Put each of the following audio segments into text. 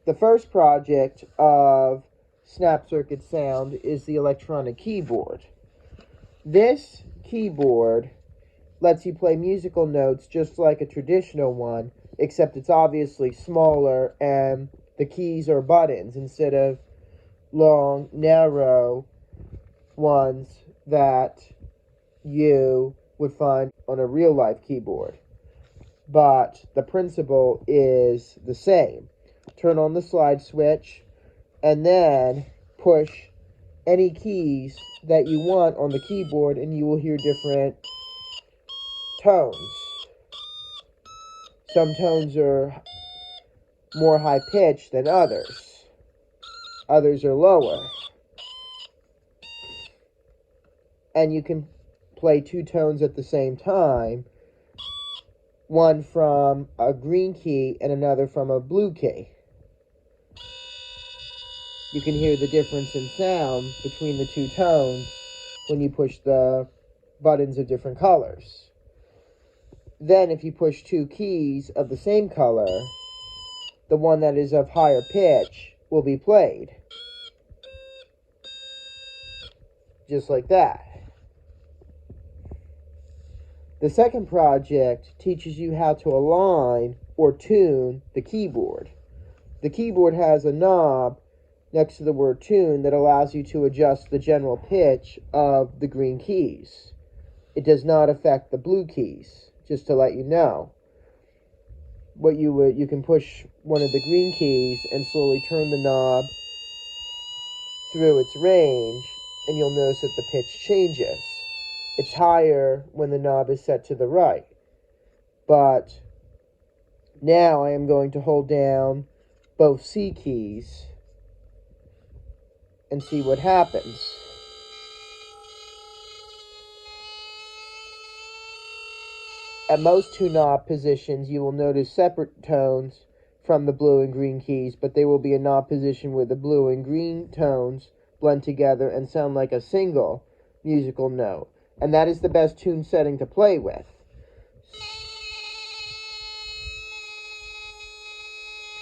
The first project of Snap Circuit Sound is the electronic keyboard. This keyboard lets you play musical notes just like a traditional one, except it's obviously smaller and the keys are buttons instead of long, narrow ones that you would find on a real life keyboard. But the principle is the same. Turn on the slide switch and then push any keys that you want on the keyboard and you will hear different tones. Some tones are more high pitched than others. Others are lower. And you can play two tones at the same time, one from a green key and another from a blue key. You can hear the difference in sound between the two tones when you push the buttons of different colors. Then if you push two keys of the same color, the one that is of higher pitch will be played. Just like that. The second project teaches you how to align or tune the keyboard. The keyboard has a knob next to the word tune that allows you to adjust the general pitch of the green keys. It does not affect the blue keys, just to let you know. You can push one of the green keys and slowly turn the knob through its range, and you'll notice that the pitch changes. It's higher when the knob is set to the right. But now I am going to hold down both C keys and see what happens. At most two knob positions, you will notice separate tones from the blue and green keys, but there will be a knob position where the blue and green tones blend together and sound like a single musical note. And that is the best tune setting to play with.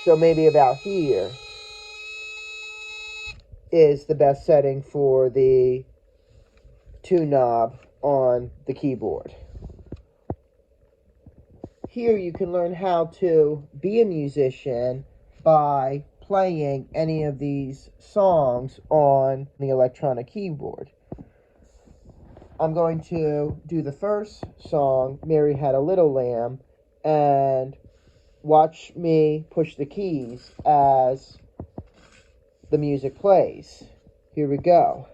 So maybe about here is the best setting for the tune knob on the keyboard. Here you can learn how to be a musician by playing any of these songs on the electronic keyboard. I'm going to do the first song, Mary Had a Little Lamb, and watch me push the keys as the music plays. Here we go.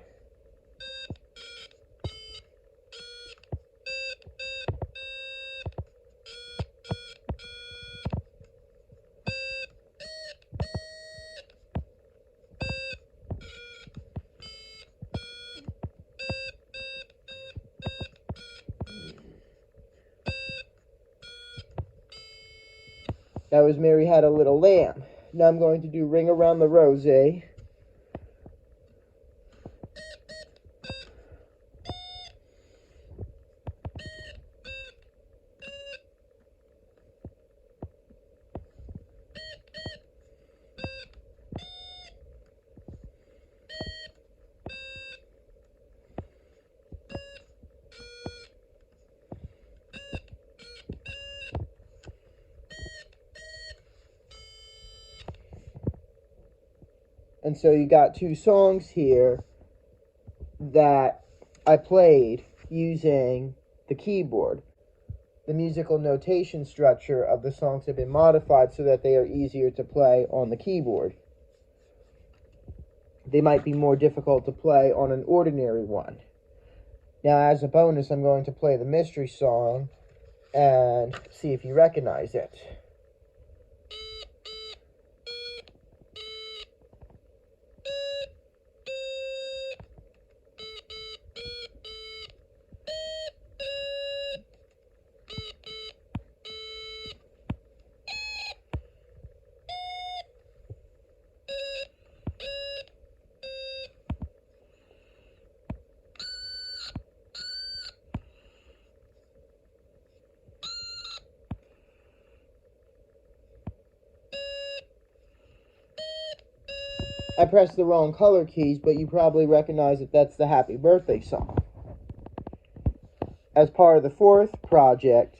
That was Mary Had a Little Lamb. Now I'm going to do Ring Around the Rosie. And so you got two songs here that I played using the keyboard. The musical notation structure of the songs have been modified so that they are easier to play on the keyboard. They might be more difficult to play on an ordinary one. Now, as a bonus, I'm going to play the mystery song and see if you recognize it. I pressed the wrong color keys, but you probably recognize that that's the Happy Birthday song. As part of the fourth project,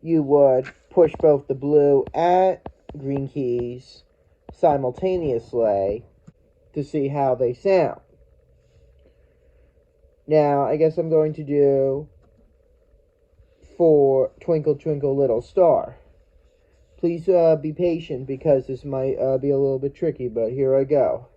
you would push both the blue and green keys simultaneously to see how they sound. Now, I guess I'm going to do for Twinkle Twinkle Little Star. Please be patient because this might be a little bit tricky, but here I go.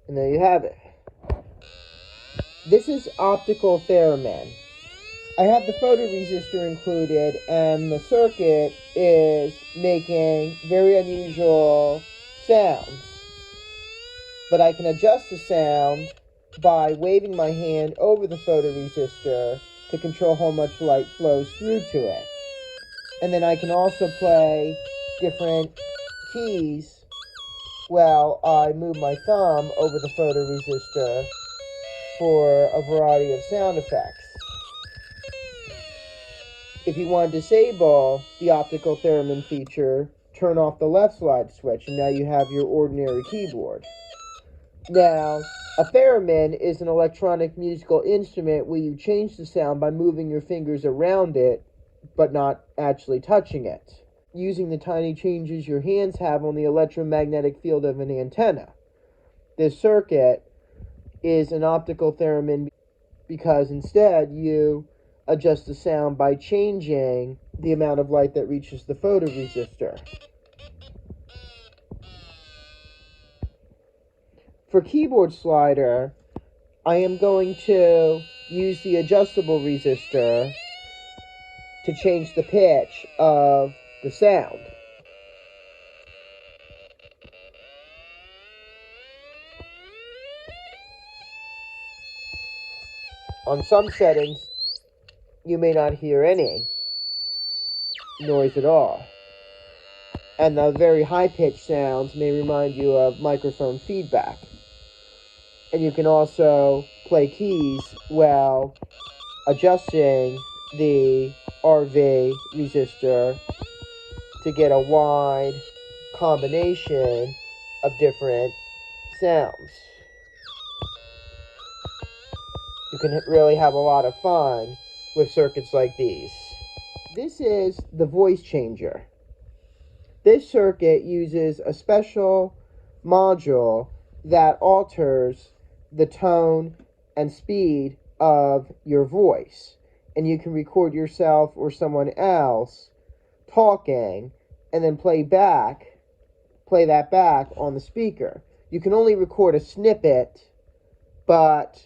And there you have it. This is Optical Theremin. I have the photoresistor included, and the circuit is making very unusual sounds. But I can adjust the sound by waving my hand over the photoresistor to control how much light flows through to it. And then I can also play different keys while I move my thumb over the photoresistor for a variety of sound effects. If you want to disable the optical theremin feature, turn off the left slide switch, and now you have your ordinary keyboard. Now, a theremin is an electronic musical instrument where you change the sound by moving your fingers around it, but not actually touching it, using the tiny changes your hands have on the electromagnetic field of an antenna. This circuit is an optical theremin because instead you adjust the sound by changing the amount of light that reaches the photoresistor. For keyboard slider, I am going to use the adjustable resistor to change the pitch of the sound. On some settings, you may not hear any noise at all. And the very high-pitched sounds may remind you of microphone feedback. And you can also play keys while adjusting the RV resistor to get a wide combination of different sounds. You can really have a lot of fun with circuits like these. This is the voice changer. This circuit uses a special module that alters the tone and speed of your voice. And you can record yourself or someone else talking and then play that back on the speaker. You can only record a snippet, but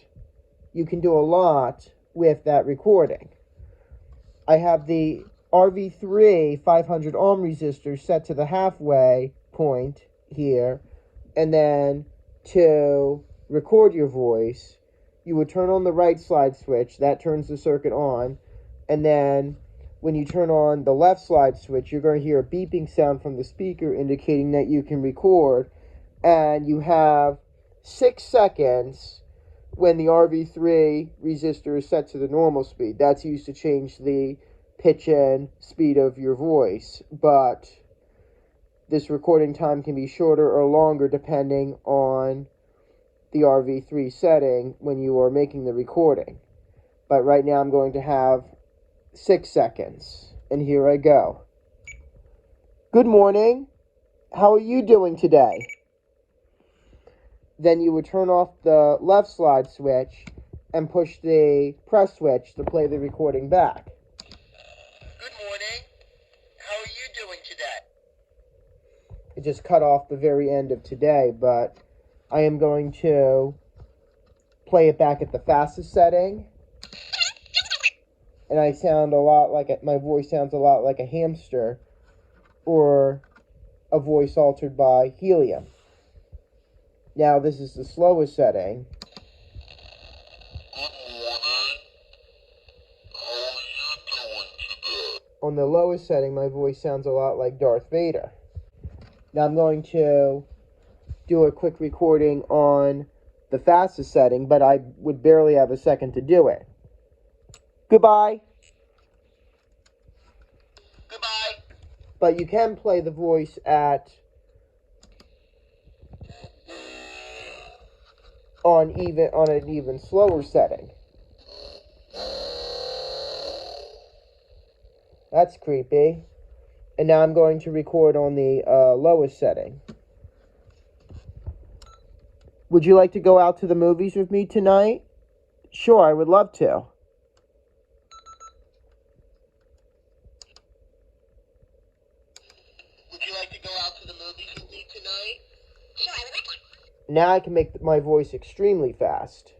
you can do a lot with that recording. I have the RV3 500 ohm resistor set to the halfway point here, and then to record your voice, you would turn on the right slide switch. That turns the circuit on, and then when you turn on the left slide switch, you're going to hear a beeping sound from the speaker indicating that you can record, and you have 6 seconds when the RV3 resistor is set to the normal speed. That's used to change the pitch and speed of your voice, but this recording time can be shorter or longer depending on the RV3 setting when you are making the recording. But right now I'm going to have 6 seconds, and here I go. Good morning. How are you doing today? Then you would turn off the left slide switch and push the press switch to play the recording back. It just cut off the very end of today, but I am going to play it back at the fastest setting. And I sound a lot like my voice sounds a lot like a hamster or a voice altered by helium. Now this is the slowest setting. On the lowest setting, my voice sounds a lot like Darth Vader. Now I'm going to do a quick recording on the fastest setting, but I would barely have a second to do it. Goodbye. Goodbye. But you can play the voice on an even slower setting. That's creepy. And now I'm going to record on the lowest setting. Would you like to go out to the movies with me tonight? Sure, I would love to. Would you like to go out to the movies with me tonight? Sure, I would like to. Now I can make my voice extremely fast.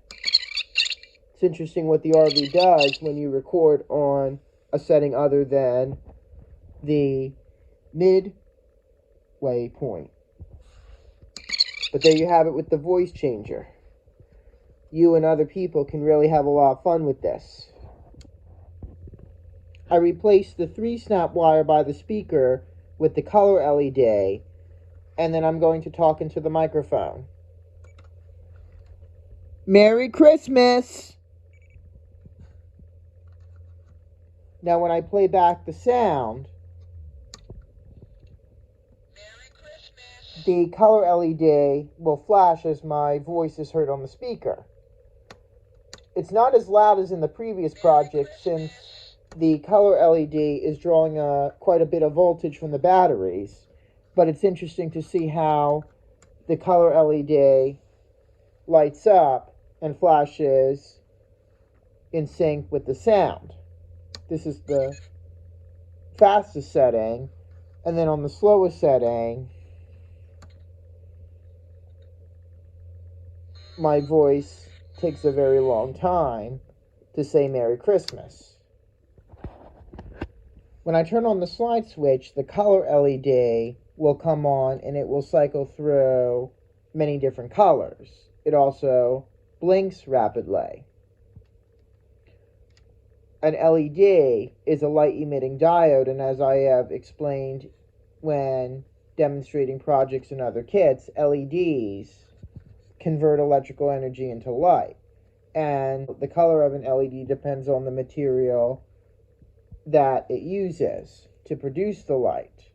It's interesting what the RV does when you record on a setting other than the midway point. But there you have it with the voice changer. You and other people can really have a lot of fun with this. I replaced the 3-snap wire by the speaker with the color LED, and then I'm going to talk into the microphone. Merry Christmas! Now when I play back the sound, the color LED will flash as my voice is heard on the speaker. It's not as loud as in the previous project since the color LED is drawing quite a bit of voltage from the batteries, but it's interesting to see how the color LED lights up and flashes in sync with the sound. This is the fastest setting, and then on the slowest setting, my voice takes a very long time to say Merry Christmas. When I turn on the slide switch, the color LED will come on and it will cycle through many different colors. It also blinks rapidly. An LED is a light emitting diode, and as I have explained when demonstrating projects in other kits, LEDs convert electrical energy into light. And the color of an LED depends on the material that it uses to produce the light.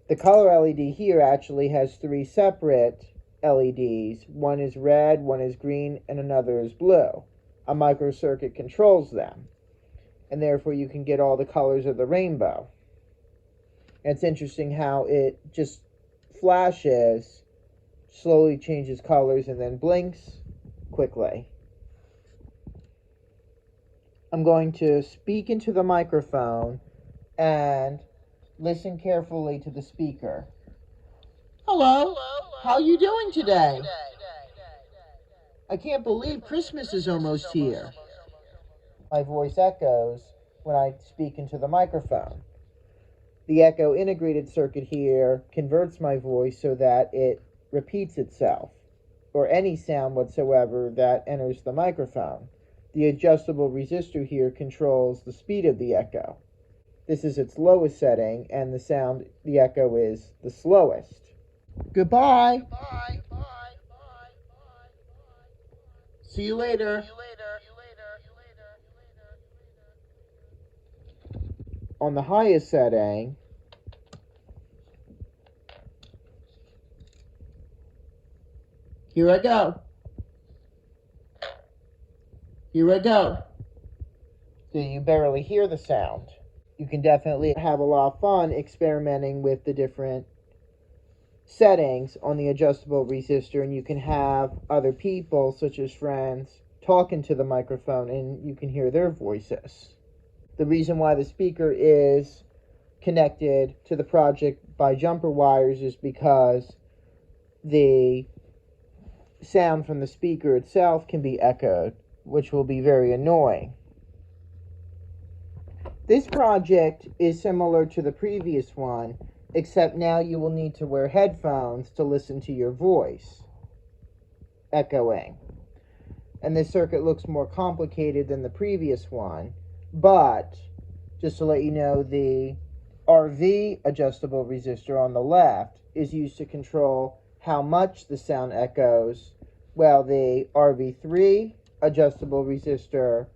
The color LED here actually has 3 separate LEDs. One is red, one is green, and another is blue. A microcircuit controls them, and therefore you can get all the colors of the rainbow. And it's interesting how it just flashes, slowly changes colors, and then blinks quickly. I'm going to speak into the microphone and listen carefully to the speaker. Hello, how are you doing today? I can't believe Christmas is almost here. My voice echoes when I speak into the microphone. The echo integrated circuit here converts my voice so that it repeats itself, or any sound whatsoever that enters the microphone. The adjustable resistor here controls the speed of the echo. This is its lowest setting, and the echo is the slowest. Goodbye. See you later. On the highest setting, here I go. So you barely hear the sound. You can definitely have a lot of fun experimenting with the different settings on the adjustable resistor, and you can have other people, such as friends, talk into the microphone and you can hear their voices. The reason why the speaker is connected to the project by jumper wires is because the sound from the speaker itself can be echoed, which will be very annoying. This project is similar to the previous one, except now you will need to wear headphones to listen to your voice echoing. And this circuit looks more complicated than the previous one, but just to let you know, the RV adjustable resistor on the left is used to control how much the sound echoes, while the RV3 adjustable resistor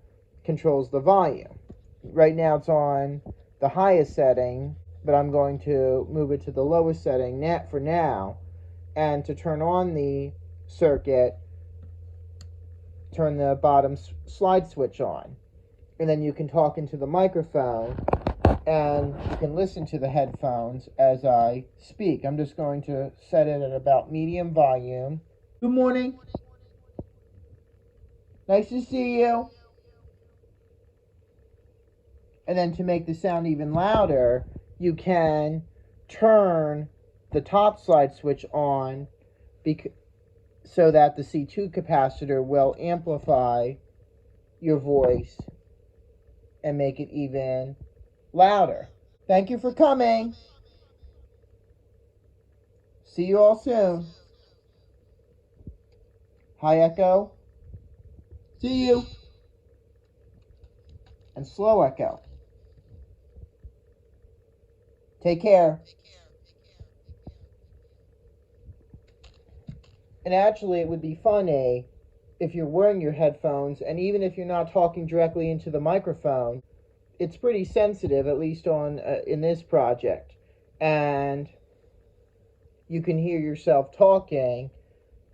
controls the volume. Right now it's on the highest setting, but I'm going to move it to the lowest setting for now. And to turn on the circuit, turn the bottom slide switch on. And then you can talk into the microphone and you can listen to the headphones as I speak. I'm just going to set it at about medium volume. Good morning. Nice to see you. And then to make the sound even louder, you can turn the top slide switch on so that the C2 capacitor will amplify your voice and make it even louder. Thank you for coming. See you all soon. High echo. See you. And slow echo. Take care. And actually, it would be funny if you're wearing your headphones, and even if you're not talking directly into the microphone, it's pretty sensitive, at least on in this project, and you can hear yourself talking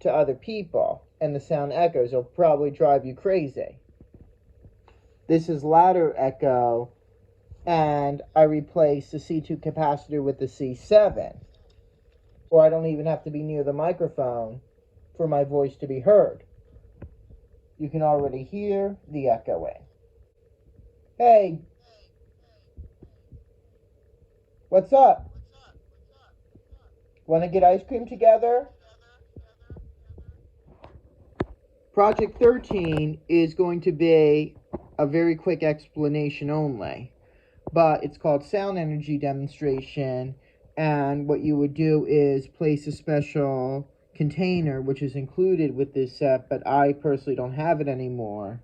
to other people, and the sound echoes. It'll probably drive you crazy. This is louder echo, and I replace the C2 capacitor with the C7, or I don't even have to be near the microphone for my voice to be heard. You can already hear the echoing. Hey, what's up? Want to get ice cream together? Project 13 is going to be a very quick explanation only, but it's called sound energy demonstration, and what you would do is place a special container, which is included with this set, but I personally don't have it anymore,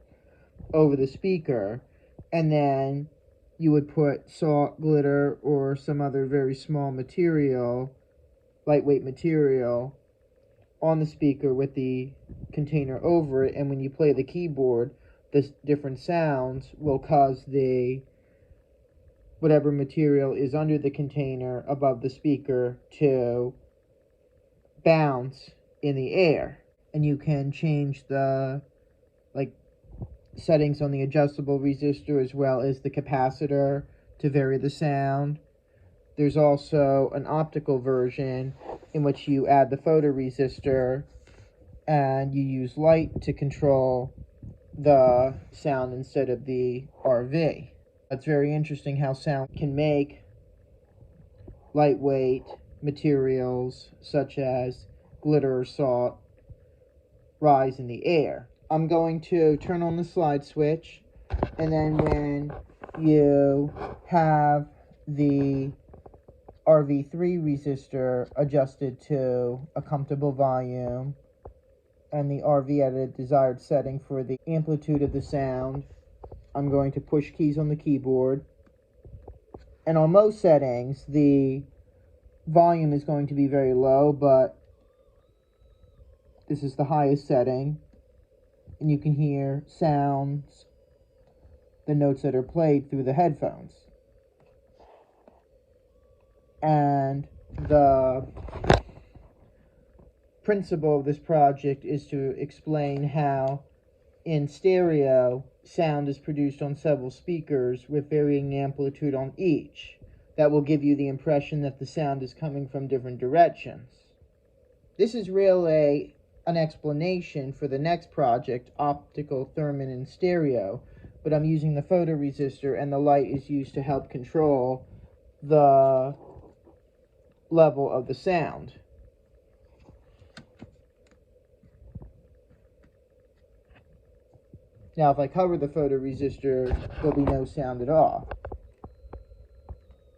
over the speaker, and then you would put salt, glitter, or some other very small material, lightweight material, on the speaker with the container over it, and when you play the keyboard, the different sounds will cause the whatever material is under the container above the speaker to bounce in the air. And you can change the settings on the adjustable resistor as well as the capacitor to vary the sound. There's also an optical version in which you add the photoresistor and you use light to control the sound instead of the RV. It's very interesting how sound can make lightweight materials such as glitter or salt rise in the air. I'm going to turn on the slide switch, and then when you have the RV3 resistor adjusted to a comfortable volume and the RV at a desired setting for the amplitude of the sound, I'm going to push keys on the keyboard. And on most settings, the volume is going to be very low, but this is the highest setting. And you can hear sounds, the notes that are played through the headphones. And the principle of this project is to explain how in stereo sound is produced on several speakers with varying amplitude on each. That will give you the impression that the sound is coming from different directions. This is really an explanation for the next project, Optical, Theremin, and Stereo, but I'm using the photoresistor, and the light is used to help control the level of the sound. Now, if I cover the photoresistor, there'll be no sound at all.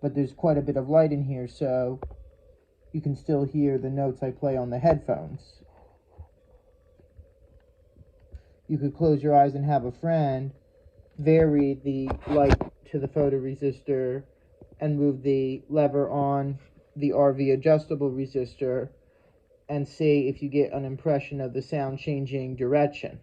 But there's quite a bit of light in here, so you can still hear the notes I play on the headphones. You could close your eyes and have a friend vary the light to the photoresistor and move the lever on the RV adjustable resistor and see if you get an impression of the sound changing direction.